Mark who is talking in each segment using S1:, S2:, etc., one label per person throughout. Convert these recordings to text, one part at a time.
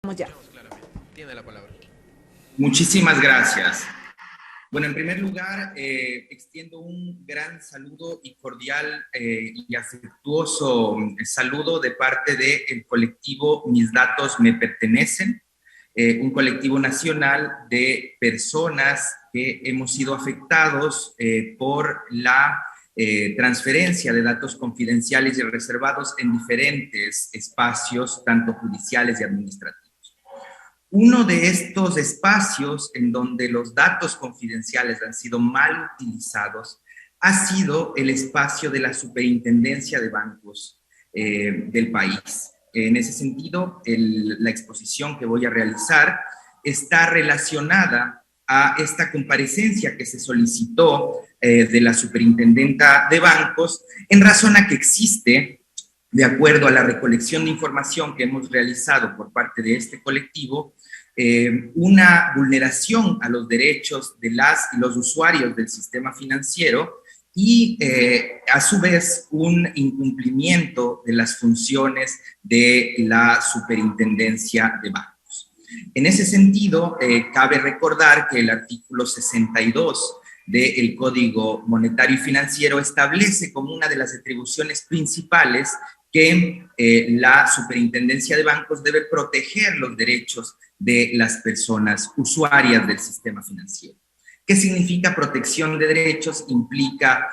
S1: Ya.
S2: Claramente. Tiene la palabra.
S3: Muchísimas gracias. Bueno, en primer lugar, extiendo un gran saludo y cordial y afectuoso saludo de parte del colectivo Mis Datos Me Pertenecen, un colectivo nacional de personas que hemos sido afectados por la transferencia de datos confidenciales y reservados en diferentes espacios, tanto judiciales y administrativos. Uno de estos espacios en donde los datos confidenciales han sido mal utilizados ha sido el espacio de la Superintendencia de Bancos del país. En ese sentido, la exposición que voy a realizar está relacionada a esta comparecencia que se solicitó de la Superintendenta de Bancos en razón a que existe, de acuerdo a la recolección de información que hemos realizado por parte de este colectivo, una vulneración a los derechos de las y los usuarios del sistema financiero y a su vez un incumplimiento de las funciones de la Superintendencia de Bancos. En ese sentido, cabe recordar que el artículo 62 del Código Monetario y Financiero establece como una de las atribuciones principales que la Superintendencia de Bancos debe proteger los derechos de las personas usuarias del sistema financiero. ¿Qué significa protección de derechos? Implica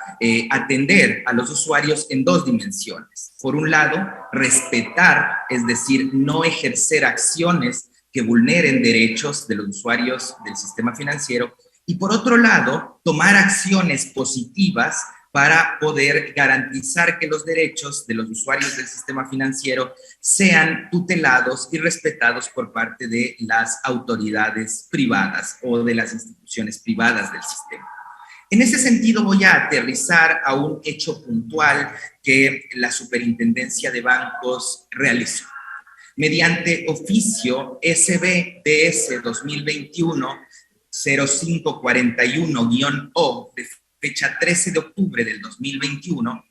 S3: atender a los usuarios en dos dimensiones. Por un lado, respetar, es decir, no ejercer acciones que vulneren derechos de los usuarios del sistema financiero. Y por otro lado, tomar acciones positivas para poder garantizar que los derechos de los usuarios del sistema financiero sean tutelados y respetados por parte de las autoridades privadas o de las instituciones privadas del sistema. En ese sentido, voy a aterrizar a un hecho puntual que la Superintendencia de Bancos realizó. Mediante oficio SB-DS 2021-0541-O de fecha 13 de octubre del 2021,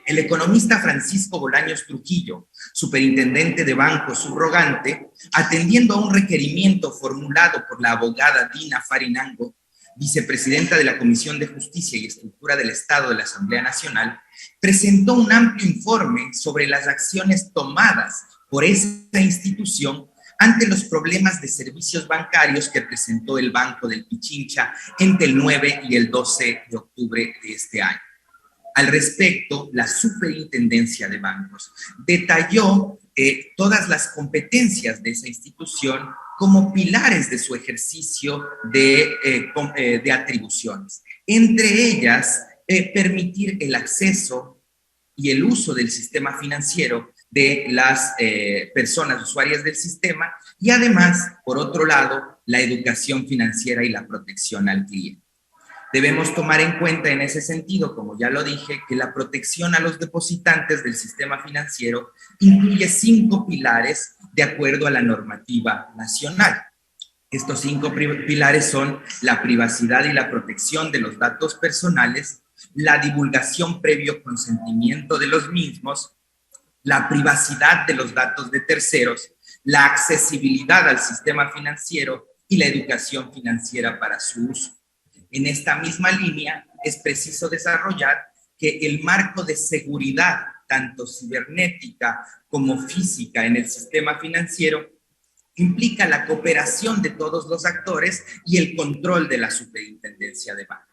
S3: el economista Francisco Bolaños Trujillo, superintendente de banco subrogante, atendiendo a un requerimiento formulado por la abogada Dina Farinango, vicepresidenta de la Comisión de Justicia y Estructura del Estado de la Asamblea Nacional, presentó un amplio informe sobre las acciones tomadas por esa institución ante los problemas de servicios bancarios que presentó el Banco del Pichincha entre el 9 y el 12 de octubre de este año. Al respecto, la Superintendencia de Bancos detalló todas las competencias de esa institución como pilares de su ejercicio de atribuciones. Entre ellas, permitir el acceso y el uso del sistema financiero de las personas usuarias del sistema y además, por otro lado, la educación financiera y la protección al cliente. Debemos tomar en cuenta en ese sentido, como ya lo dije, que la protección a los depositantes del sistema financiero incluye 5 pilares de acuerdo a la normativa nacional. Estos 5 pilares son la privacidad y la protección de los datos personales, la divulgación previo consentimiento de los mismos, la privacidad de los datos de terceros, la accesibilidad al sistema financiero y la educación financiera para su uso. En esta misma línea, es preciso desarrollar que el marco de seguridad, tanto cibernética como física en el sistema financiero, implica la cooperación de todos los actores y el control de la Superintendencia de Bancos.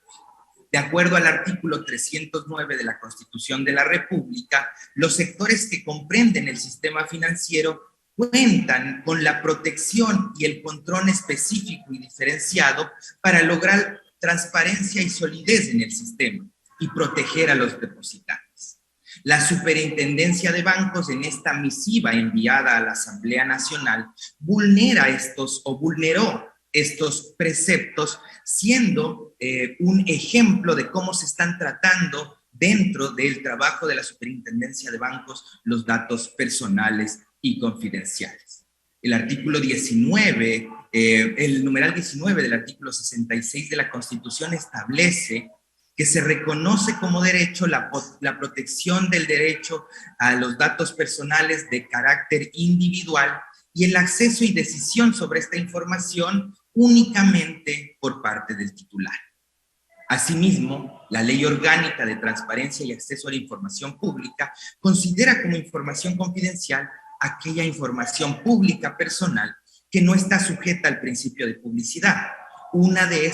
S3: De acuerdo al artículo 309 de la Constitución de la República, los sectores que comprenden el sistema financiero cuentan con la protección y el control específico y diferenciado para lograr transparencia y solidez en el sistema y proteger a los depositantes. La Superintendencia de Bancos, en esta misiva enviada a la Asamblea Nacional, vulneró estos preceptos, siendo un ejemplo de cómo se están tratando dentro del trabajo de la Superintendencia de Bancos los datos personales y confidenciales. El artículo 19, el numeral 19 del artículo 66 de la Constitución establece que se reconoce como derecho la protección del derecho a los datos personales de carácter individual y el acceso y decisión sobre esta información únicamente por parte del titular. Asimismo, la Ley Orgánica de Transparencia y Acceso a la Información Pública considera como información confidencial aquella información pública personal que no está sujeta al principio de publicidad. Uno de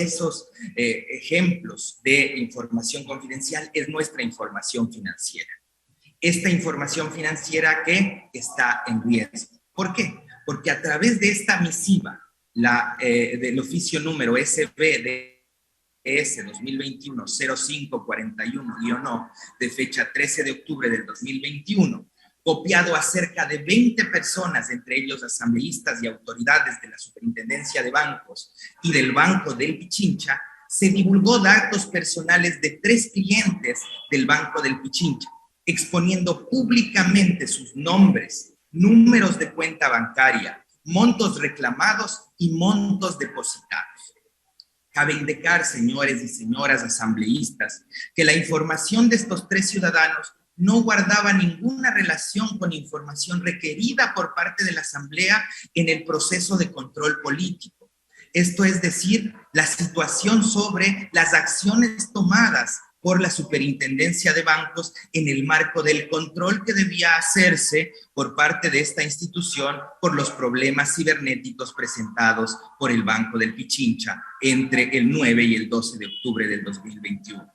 S3: esos ejemplos de información confidencial es nuestra información financiera. Esta información financiera que está en riesgo. ¿Por qué? Porque a través de esta misiva, del oficio número SBDS 2021-0541-O, de fecha 13 de octubre del 2021, copiado a cerca de 20 personas, entre ellos asambleístas y autoridades de la Superintendencia de Bancos y del Banco del Pichincha, se divulgó datos personales de 3 clientes del Banco del Pichincha, exponiendo públicamente sus nombres, números de cuenta bancaria, montos reclamados y montos depositados. Cabe indicar, señores y señoras asambleístas, que la información de estos 3 ciudadanos no guardaba ninguna relación con información requerida por parte de la Asamblea en el proceso de control político. Esto es decir, la situación sobre las acciones tomadas por la Superintendencia de Bancos en el marco del control que debía hacerse por parte de esta institución por los problemas cibernéticos presentados por el Banco del Pichincha entre el 9 y el 12 de octubre del 2021.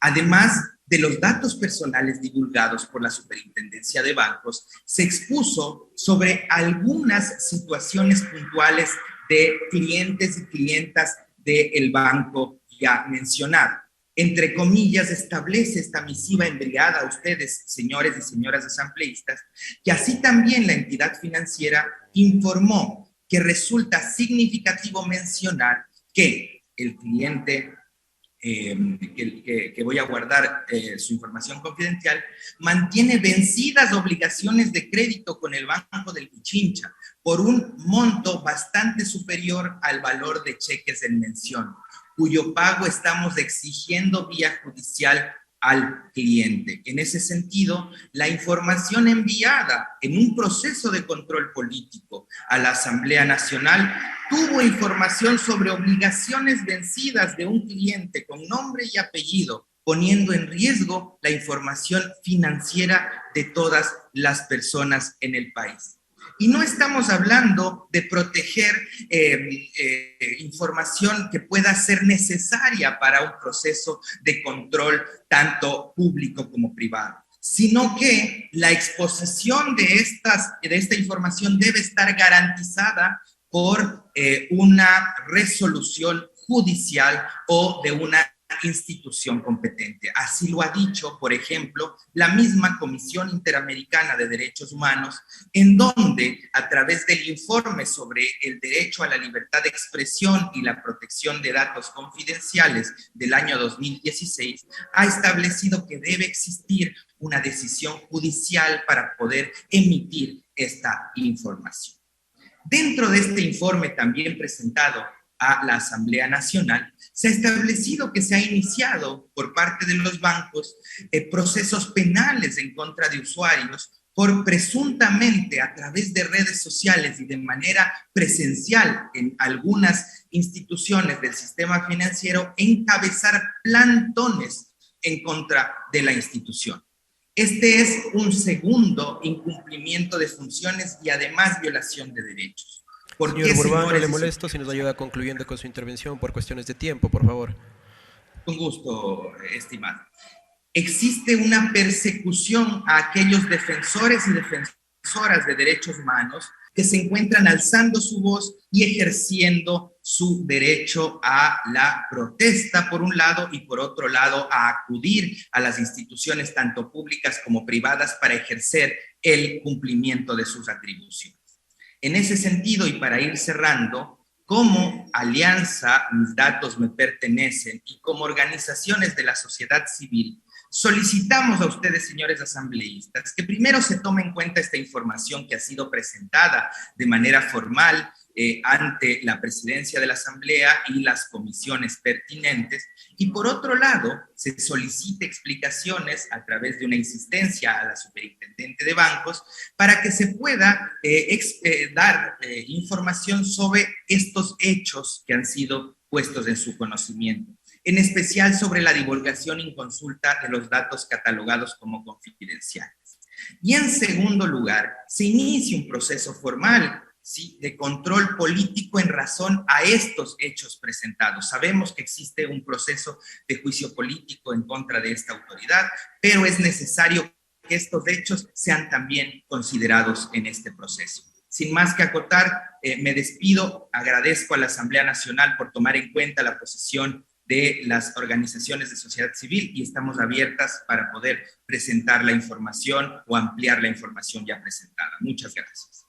S3: Además de los datos personales divulgados por la Superintendencia de Bancos, se expuso sobre algunas situaciones puntuales de clientes y clientas del banco ya mencionado. Entre comillas, establece esta misiva enviada a ustedes, señores y señoras asambleístas, que así también la entidad financiera informó que resulta significativo mencionar que el cliente que voy a guardar su información confidencial, mantiene vencidas obligaciones de crédito con el Banco del Pichincha por un monto bastante superior al valor de cheques en mención, cuyo pago estamos exigiendo vía judicial al cliente. En ese sentido, la información enviada en un proceso de control político a la Asamblea Nacional tuvo información sobre obligaciones vencidas de un cliente con nombre y apellido, poniendo en riesgo la información financiera de todas las personas en el país. Y no estamos hablando de proteger información que pueda ser necesaria para un proceso de control tanto público como privado, sino que la exposición de esta información debe estar garantizada por una resolución judicial o de una institución competente. Así lo ha dicho, por ejemplo, la misma Comisión Interamericana de Derechos Humanos, en donde, a través del informe sobre el derecho a la libertad de expresión y la protección de datos confidenciales del año 2016, ha establecido que debe existir una decisión judicial para poder emitir esta información. Dentro de este informe también presentado a la Asamblea Nacional, se ha establecido que se ha iniciado por parte de los bancos procesos penales en contra de usuarios por presuntamente a través de redes sociales y de manera presencial en algunas instituciones del sistema financiero encabezar plantones en contra de la institución. Este es un segundo incumplimiento de funciones y además violación de derechos.
S1: Señor Burbano, le molesto si nos ayuda concluyendo con su intervención por cuestiones de tiempo, por favor.
S3: Con gusto, estimado. Existe una persecución a aquellos defensores y defensoras de derechos humanos que se encuentran alzando su voz y ejerciendo su derecho a la protesta, por un lado, y por otro lado, a acudir a las instituciones tanto públicas como privadas para ejercer el cumplimiento de sus atribuciones. En ese sentido, y para ir cerrando, como alianza Mis Datos Me Pertenecen y como organizaciones de la sociedad civil, Solicitamos a ustedes, señores asambleístas, que primero se tome en cuenta esta información que ha sido presentada de manera formal ante la presidencia de la Asamblea y las comisiones pertinentes, y por otro lado, se solicite explicaciones a través de una insistencia a la superintendente de bancos para que se pueda dar información sobre estos hechos que han sido puestos en su conocimiento, en especial sobre la divulgación inconsulta de los datos catalogados como confidenciales. Y en segundo lugar, se inicia un proceso formal, ¿sí?, de control político en razón a estos hechos presentados. Sabemos que existe un proceso de juicio político en contra de esta autoridad, pero es necesario que estos hechos sean también considerados en este proceso. Sin más que acotar, me despido, agradezco a la Asamblea Nacional por tomar en cuenta la posición de las organizaciones de sociedad civil y estamos abiertas para poder presentar la información o ampliar la información ya presentada. Muchas gracias.